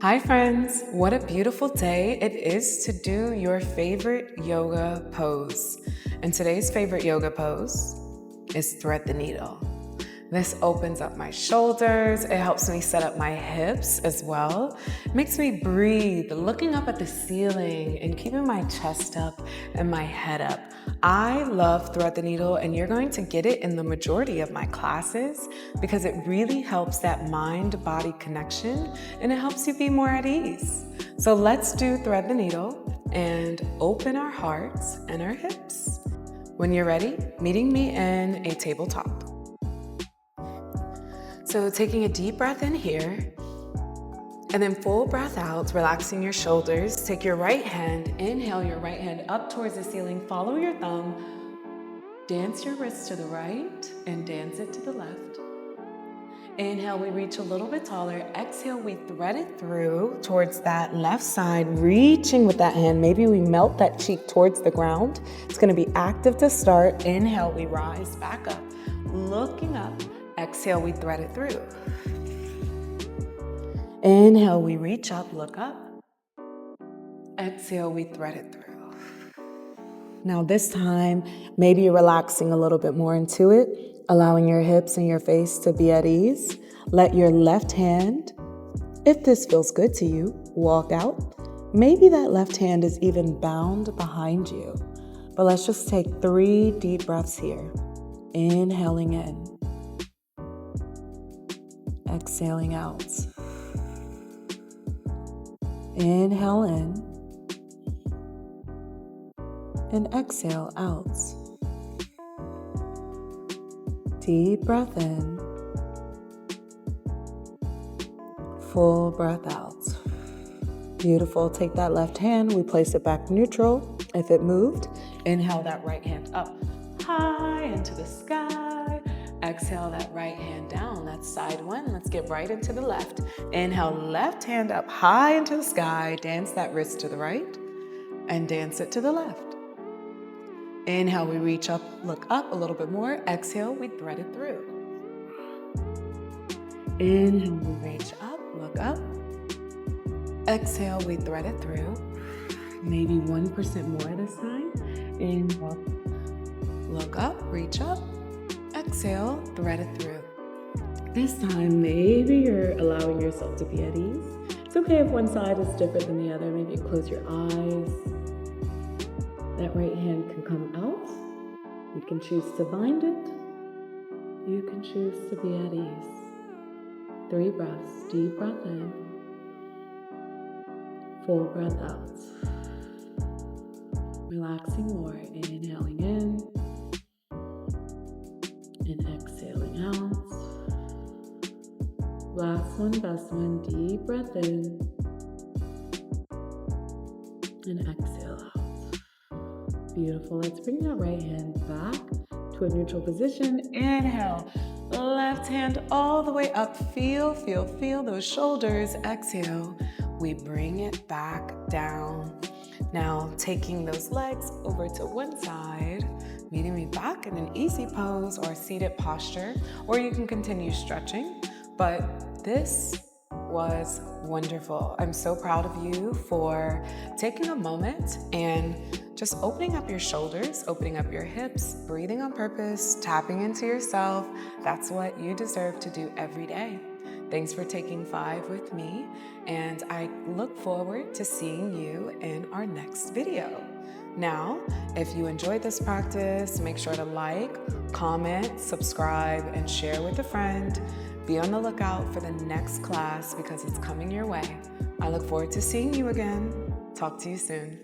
Hi friends, what a beautiful day it is to do your favorite yoga pose. And today's favorite yoga pose is thread the needle. This opens up my shoulders, it helps me set up my hips as well. It makes me breathe, looking up at the ceiling and keeping my chest up and my head up. I love thread the needle, and you're going to get it in the majority of my classes because it really helps that mind-body connection and it helps you be more at ease. So let's do thread the needle and open our hearts and our hips. When you're ready, meeting me in a tabletop. So taking a deep breath in here, and then full breath out, relaxing your shoulders. Take your right hand, inhale your right hand up towards the ceiling, follow your thumb, dance your wrist to the right and dance it to the left. Inhale, we reach a little bit taller. Exhale, we thread it through towards that left side, reaching with that hand. Maybe we melt that cheek towards the ground. It's gonna be active to start. Inhale, we rise back up, looking up. Exhale, we thread it through. Inhale, we reach up, look up. Exhale, we thread it through. Now this time, maybe you're relaxing a little bit more into it, allowing your hips and your face to be at ease. Let your left hand, if this feels good to you, walk out. Maybe that left hand is even bound behind you. But let's just take 3 deep breaths here. Inhaling in. Exhaling out. Inhale in and exhale out. Deep breath in, full breath out. Beautiful. Take that left hand, we place it back neutral. If it moved, inhale that right hand up high into the sky. Exhale that right hand down. That's side one. Let's get right into the left. Inhale, left hand up high into the sky. Dance that wrist to the right and dance it to the left. Inhale, we reach up, look up a little bit more. Exhale, we thread it through. Inhale, we reach up, look up. Exhale, we thread it through. Maybe 1% more this time. Inhale, look up, reach up. Exhale, thread it through. This time, maybe you're allowing yourself to be at ease. It's okay if one side is different than the other. Maybe you close your eyes. That right hand can come out. You can choose to bind it. You can choose to be at ease. 3 breaths. Deep breath in. Full breath out. Relaxing more. Inhaling in. And exhaling out. Last one, best one. Deep breath in. And exhale out. Beautiful. Let's bring that right hand back to a neutral position. Inhale. Left hand all the way up. Feel those shoulders. Exhale. We bring it back down. Now taking those legs over to one side, meeting me back in an easy pose or seated posture, or you can continue stretching. But this was wonderful. I'm so proud of you for taking a moment and just opening up your shoulders, opening up your hips, breathing on purpose, tapping into yourself. That's what you deserve to do every day. Thanks for taking 5 with me, and I look forward to seeing you in our next video. Now, if you enjoyed this practice, make sure to like, comment, subscribe, and share with a friend. Be on the lookout for the next class because it's coming your way. I look forward to seeing you again. Talk to you soon.